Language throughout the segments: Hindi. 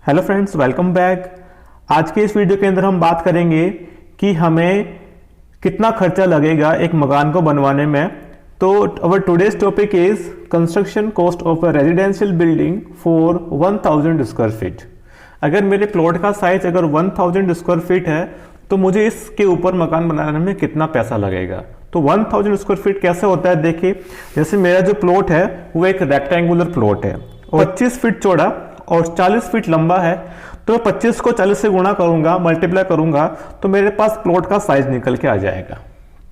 Hello friends, welcome back. आज के इस वीडियो के अंदर हम बात करेंगे कि हमें कितना खर्चा लगेगा एक मकान को बनवाने में। तो अवर today's topic is construction cost of a residential building for 1000 square feet. अगर मेरे प्लॉट का साइज अगर 1000 स्क्वायर फीट है तो मुझे इसके ऊपर मकान बनाने में कितना पैसा लगेगा। तो 1000 स्क्वायर फीट कैसे होता है, देखिए जैसे मेरा जो प्लॉट है वो एक रेक्टेंगुलर प्लॉट है और 25 फीट चौड़ा और 40 फीट लंबा है। तो 25 को 40 से गुणा करूंगा, मल्टीप्लाई करूंगा तो मेरे पास प्लॉट का साइज निकल के आ जाएगा।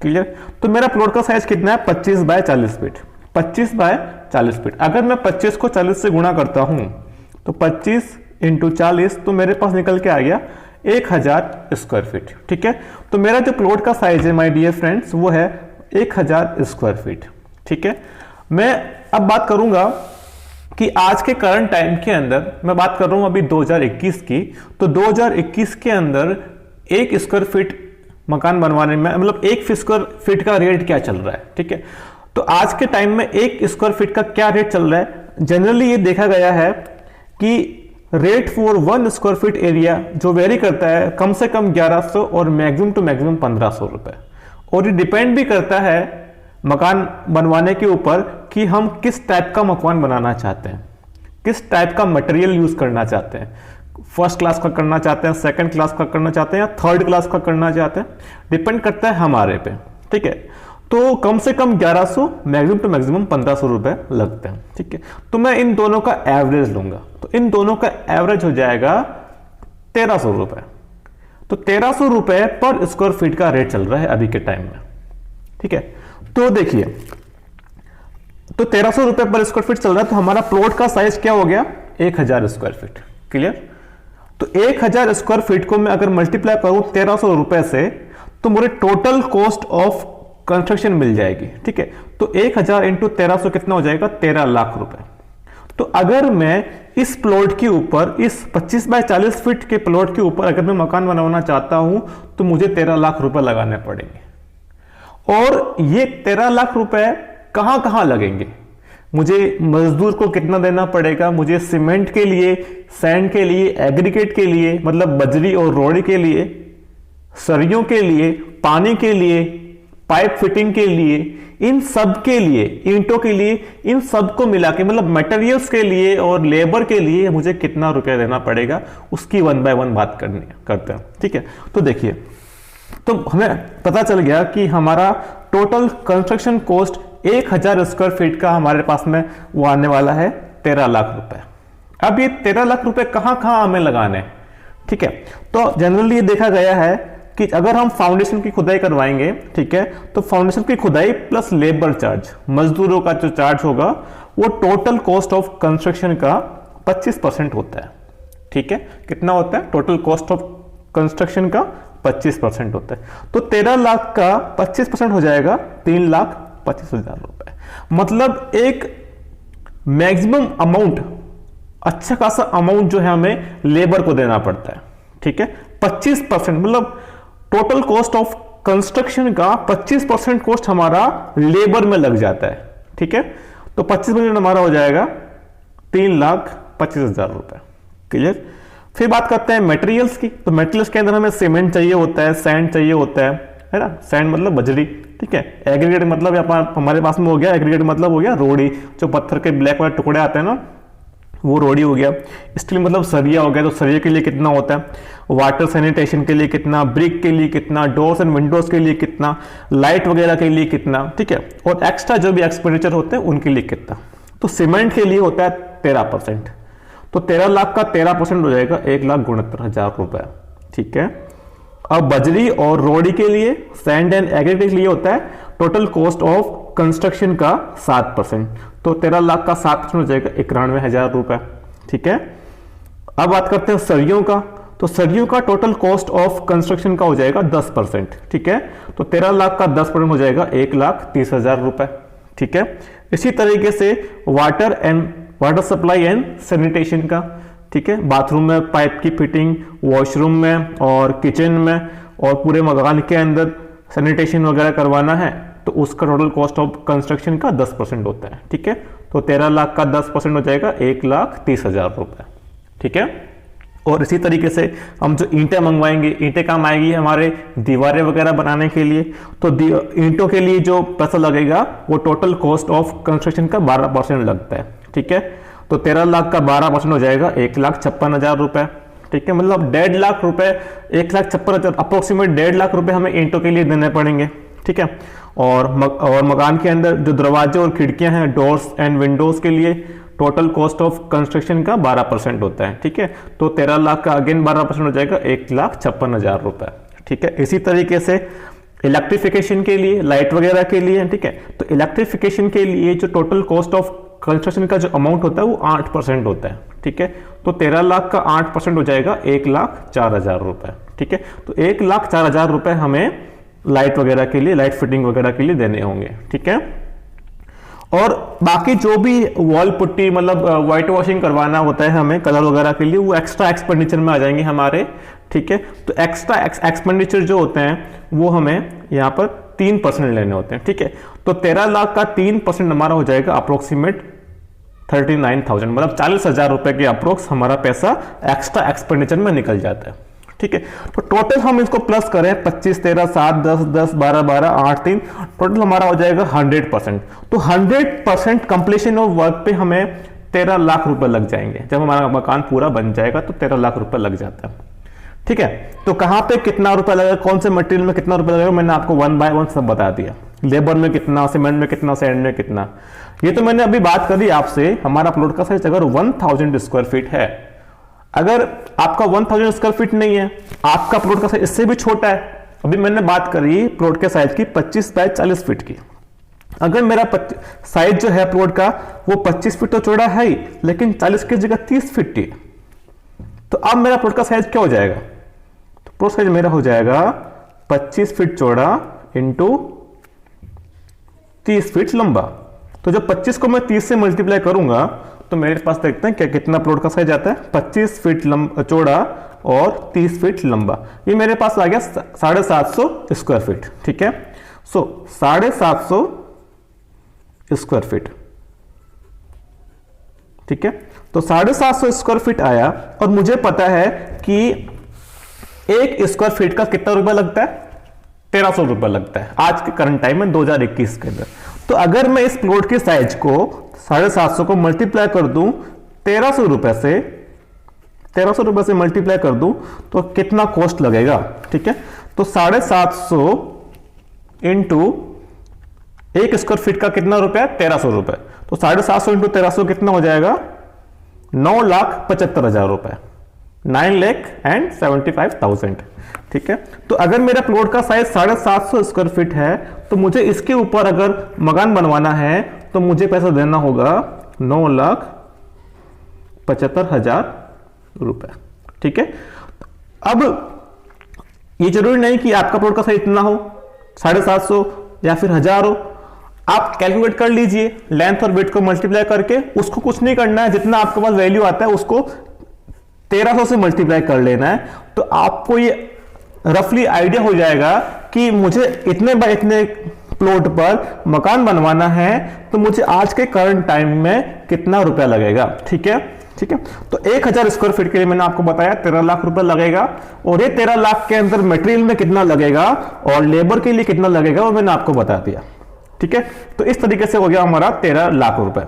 क्लियर। तो मेरा प्लॉट का साइज कितना है, 25 बाय 40 फीट। 25 bye 40 feet. अगर मैं 25 को 40 से गुणा करता हूं तो 25 इंटू 40 तो मेरे पास निकल के आ गया 1000 स्क्वायर फीट। ठीक है। तो मेरा जो प्लॉट का साइज है माय डियर फ्रेंड्स वो है 1000 स्क्वायर फीट। ठीक है। मैं अब बात करूंगा कि आज के करंट टाइम के अंदर, मैं बात कर रहा हूं अभी 2021 की, तो 2021 के अंदर 1 स्क्वायर फीट मकान बनवाने में मतलब 1 स्क्वायर फीट का रेट क्या चल रहा है। ठीक है। तो आज के टाइम में 1 स्क्वायर फीट का क्या रेट चल रहा है, जनरली ये देखा गया है कि rate for 1 square feet area जो वेरी करता है कम से कम 1100 और मैक्सिमम टू मैक्सिमम 1500 रुपए। और ये डिपेंड भी करता है मकान बनवाने के ऊपर कि हम किस टाइप का मकान बनाना चाहते हैं, किस टाइप का मटेरियल यूज करना चाहते हैं। फर्स्ट क्लास का करना चाहते हैं, सेकंड क्लास का करना चाहते हैं या थर्ड क्लास का करना चाहते हैं, डिपेंड करता है हमारे पे। ठीक है। तो कम से कम 1100, मैक्सिमम टू मैक्सिमम 1500 रुपए लगते हैं। ठीक है। तो मैं इन दोनों का एवरेज लूंगा तो इन दोनों का एवरेज हो जाएगा 1300 रुपए। तो 1300 रुपए पर स्क्वायर फीट का रेट चल रहा है अभी के टाइम में। ठीक है। तो देखिए, तो 1300 रुपए पर स्क्वायर फीट चल रहा है तो हमारा प्लॉट का साइज क्या हो गया, 1000 स्क्वायर फीट। क्लियर। तो 1000 स्क्वायर फीट को मैं अगर मल्टीप्लाई करूं 1300 रुपए से तो मुझे टोटल कॉस्ट ऑफ कंस्ट्रक्शन मिल जाएगी। ठीक है। तो 1000 इंटू 1300 कितना हो जाएगा, 13 लाख रुपए। तो अगर मैं इस प्लॉट के ऊपर, इस 25 बाय 40 फीट के प्लॉट के ऊपर अगर मैं मकान बनवाना चाहता हूं तो मुझे 13 लाख रुपए लगाने पड़ेंगे। और ये 13 लाख रुपए कहां कहां लगेंगे, मुझे मजदूर को कितना देना पड़ेगा, मुझे सीमेंट के लिए, सैंड के लिए, एग्रीगेट के लिए मतलब बजरी और रोड़ी के लिए, सरियों के लिए, पानी के लिए, पाइप फिटिंग के लिए, इन सब के लिए, ईंटों के लिए, इन सब को मिला के मतलब मटेरियल्स के लिए और लेबर के लिए मुझे कितना रुपया देना पड़ेगा, उसकी 1 बाय 1 बात करते हैं। ठीक है। तो देखिए, तो हमें पता चल गया कि हमारा total construction cost 1000 square feet का हमारे पास में वो आने वाला है 13 लाख रुपए। अब ये 13 लाख रुपए कहां कहां हमें लगाने। ठीक है। तो जनरली ये देखा गया है कि अगर हम फाउंडेशन की खुदाई करवाएंगे, ठीक है, तो फाउंडेशन की खुदाई प्लस लेबर चार्ज, मजदूरों का जो चार्ज होगा वो टोटल कॉस्ट ऑफ कंस्ट्रक्शन का 25% होता है। ठीक है। कितना होता है, टोटल कॉस्ट ऑफ कंस्ट्रक्शन का 25% होता है। तो 13 लाख का 25% हो जाएगा 3,25,000 रुपए। मतलब एक मैक्सिमम अमाउंट, अच्छा खासा अमाउंट जो है हमें लेबर को देना पड़ता है। ठीक है। 25% मतलब टोटल कॉस्ट ऑफ कंस्ट्रक्शन का 25% कॉस्ट हमारा लेबर में लग जाता है। ठीक है। तो 25% हमारा हो जाएगा 3,25,000 रुपए। क्लियर। फिर बात करते हैं मटेरियल्स की। तो मटेरियल्स के अंदर हमें सीमेंट चाहिए होता है, सैंड चाहिए होता है ना, सैंड मतलब बजरी। ठीक है। एग्रीगेट मतलब हमारे पास में हो गया, एग्रीगेट मतलब हो गया रोड़ी, जो पत्थर के ब्लैक वाले टुकड़े आते हैं ना, वो रोड़ी हो गया। स्टील मतलब सरिया हो गया, तो सरिया के लिए कितना होता है, वाटर सैनिटेशन के लिए कितना, ब्रिक के लिए कितना, डोर्स एंड विंडोज के लिए कितना, लाइट वगैरह के लिए कितना। ठीक है। और एक्स्ट्रा जो भी एक्सपेंडिचर होते हैं उनके लिए कितना। तो सीमेंट के लिए होता है 13%। तो 13 लाख का 13% हो जाएगा 1,69,000 रुपए। ठीक है। अब बजरी और रोड़ी के लिए, सैंड एंड एग्रीगेट के लिए होता है टोटल कॉस्ट ऑफ कंस्ट्रक्शन का 7%। तो 13 लाख का 7% हो जाएगा 91,000 रुपए। ठीक है। अब बात करते हैं सरियों का। तो सरियों का टोटल कॉस्ट ऑफ कंस्ट्रक्शन का हो जाएगा 10%। ठीक है। तो 13 लाख का 10% हो जाएगा 1,30,000 रुपए। ठीक है। इसी तरीके से वाटर सप्लाई एंड सैनिटेशन का। ठीक है। बाथरूम में पाइप की फिटिंग, वॉशरूम में और किचन में और पूरे मकान के अंदर सैनिटेशन वगैरह करवाना है तो उसका टोटल कॉस्ट ऑफ कंस्ट्रक्शन का 10% होता है। ठीक है। तो 13 लाख का 10% हो जाएगा 1,30,000 रुपए। ठीक है। और इसी तरीके से हम जो ईंटें मंगवाएंगे, ईंटें काम आएगी हमारे दीवारें वगैरह बनाने के लिए, तो ईंटों के लिए जो पैसा लगेगा वो टोटल कॉस्ट ऑफ कंस्ट्रक्शन का 12% लगता है। ठीक है, तो 13 लाख का 12% हो जाएगा 1,56,000 रुपए। ठीक है, मतलब 1.5 लाख रुपए, 1,56,000 अप्रोक्सीमेट 1.5 लाख रुपए हमें ईंटों के लिए देने पड़ेंगे। ठीक है, और मकान के अंदर जो दरवाजे और खिड़कियां हैं, डोर्स एंड विंडोज के लिए टोटल कॉस्ट ऑफ कंस्ट्रक्शन का 12% होता है। ठीक है, तो 13 लाख का अगेन 12% हो जाएगा 1,56,000 रुपए। ठीक है, इसी तरीके से इलेक्ट्रिफिकेशन के लिए, लाइट वगैरह के लिए, ठीक है, तो इलेक्ट्रिफिकेशन के लिए जो टोटल कॉस्ट ऑफ कंस्ट्रक्शन का जो अमाउंट होता है वो 8% होता है। ठीक है, तो 13 लाख का 8% हो जाएगा 1,04,000 रुपए। ठीक है, तो 1,04,000 रुपए हमें लाइट वगैरह के लिए, लाइट फिटिंग वगैरह के लिए देने होंगे। ठीक है, और बाकी जो भी वॉल पुट्टी मतलब व्हाइट वॉशिंग करवाना होता है हमें कलर वगैरह के लिए, वो एक्स्ट्रा एक्सपेंडिचर में आ जाएंगे हमारे। ठीक है, तो एक्स्ट्रा एक्सपेंडिचर जो होते हैं वो हमें यहाँ पर 3% लेने होते हैं। ठीक है, तो 13 लाख का 3% हमारा हो जाएगा अप्रोक्सीमेट 39,000, मतलब 40,000 रुपए के अप्रोक्स हमारा पैसा एक्स्ट्रा एक्सपेंडिचर में निकल जाता है। ठीक है, तो टोटल हम इसको प्लस करें 25, 13, 7, 10, 10, 12, 12, 8, 3, टोटल हमारा हो जाएगा 100%। तो 100% कंप्लीशन ऑफ वर्क पे हमें 13 लाख रुपए लग जाएंगे। जब हमारा मकान पूरा बन जाएगा तो 13 लाख रुपए लग जाता है। ठीक है, तो कहां पे कितना रुपया लगेगा, कौन से मटेरियल में कितना रुपया लगेगा, मैंने आपको 1 बाय 1 सब बता दिया। लेबर में कितना, सीमेंट में कितना, सैंड में कितना, ये तो मैंने अभी बात करी आपसे। हमारा प्लॉट का साइज अगर 1000 स्क्वायर फीट है, अगर आपका 1000 स्क्वायर फीट नहीं है, आपका प्लॉट का साइज इससे भी छोटा है, अभी मैंने बात करी प्लॉट के साइज की 25 बाय 40 फीट की। अगर मेरा साइज जो है प्लॉट का वो 25 फीट तो चौड़ा है ही, लेकिन 40 की जगह 30 फीट की, तो अब मेरा प्लॉट का साइज क्या हो जाएगा, तो प्लॉट साइज मेरा हो जाएगा 25 फीट चौड़ा इंटू 30 फीट लंबा। तो जब 25 को मैं 30 से मल्टीप्लाई करूंगा तो मेरे पास देखते हैं क्या कितना प्लॉट का साइज आता है, 25 फीट चौड़ा और 30 फीट लंबा। ये मेरे पास आ गया 750 स्क्वायर फीट। ठीक है, सो 750 स्क्वायर फीट। ठीक है, तो 750 स्क्वायर फीट आया और मुझे पता है कि 1 स्क्वायर फीट का कितना रुपया लगता है, 1300 रुपया लगता है आज के करंट टाइम में 2021 के अंदर। तो अगर मैं इस प्लॉट के साइज को 750 को मल्टीप्लाई कर दूं 1300 रुपए से, 1300 रुपए से मल्टीप्लाई कर दूं तो कितना कॉस्ट लगेगा। ठीक है, तो 750 इंटू 1 स्क्वायर फीट का कितना रुपया, 1300 रुपए। तो 750 इंटू 1300 कितना हो जाएगा, 9,75,000 रुपए, 9,75,000। ठीक है, तो अगर मेरा प्लॉट का साइज 750 स्क्वायर फीट है तो मुझे इसके ऊपर अगर मकान बनवाना है तो मुझे पैसा देना होगा 9,75,000 रुपए। ठीक है, अब ये जरूरी नहीं कि आपका प्लॉट का साइज इतना हो, 750 या फिर 1000 हो। आप कैलकुलेट कर लीजिए लेंथ और विड्थ को मल्टीप्लाई करके, उसको कुछ नहीं करना है, जितना आपके पास वैल्यू आता है उसको 1300 से मल्टीप्लाई कर लेना है। तो आपको ये रफली आइडिया हो जाएगा कि मुझे इतने बाय इतने प्लॉट पर मकान बनवाना है तो मुझे आज के करंट टाइम में कितना रुपया लगेगा। ठीक है, ठीक है, तो 1000 स्क्वायर फीट के लिए मैंने आपको बताया 13 लाख रुपया लगेगा, और ये 13 लाख के अंदर मटेरियल में कितना लगेगा और लेबर के लिए कितना लगेगा वो मैंने आपको बता दिया। ठीक है, तो इस तरीके से हो गया हमारा 13 लाख रुपए।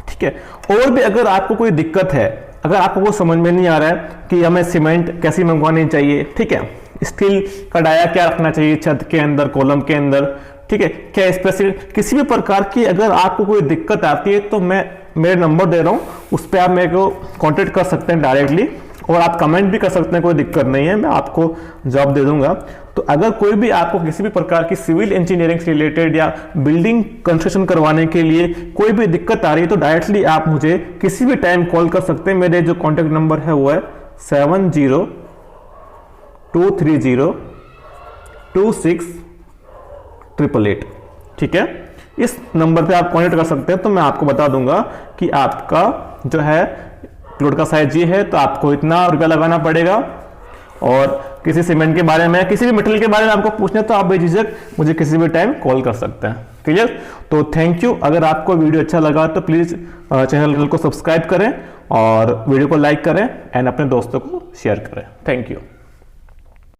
ठीक है, और भी अगर आपको कोई दिक्कत है, अगर आपको वो समझ में नहीं आ रहा है कि हमें सीमेंट कैसी मंगवानी चाहिए, ठीक है, स्टील का डाया क्या रखना चाहिए छत के अंदर, कॉलम के अंदर, ठीक है, क्या स्पेशल किसी भी प्रकार की अगर आपको कोई दिक्कत आती है तो मैं मेरे नंबर दे रहा हूं, उस पर आप मेरे को कांटेक्ट कर सकते हैं डायरेक्टली, और आप कमेंट भी कर सकते हैं, कोई दिक्कत नहीं है, मैं आपको जवाब दे दूंगा। तो अगर कोई भी आपको किसी भी प्रकार की सिविल इंजीनियरिंग से रिलेटेड या बिल्डिंग कंस्ट्रक्शन करवाने के लिए कोई भी दिक्कत आ रही है तो डायरेक्टली आप मुझे किसी भी टाइम कॉल कर सकते हैं। मेरे जो कॉन्टेक्ट नंबर है वो है 7023026888। ठीक है, इस नंबर पे आप कॉन्टेक्ट कर सकते हैं, तो मैं आपको बता दूंगा कि आपका जो है प्लॉट का साइज ये है तो आपको इतना रुपया लगाना पड़ेगा, और किसी सीमेंट के बारे में, किसी भी मटेरियल के बारे में आपको पूछना है तो आप बेझिझक मुझे किसी भी टाइम कॉल कर सकते हैं। क्लियर? तो थैंक यू। अगर आपको वीडियो अच्छा लगा तो प्लीज चैनल को सब्सक्राइब करें और वीडियो को लाइक करें एंड अपने दोस्तों को शेयर करें। Thank you.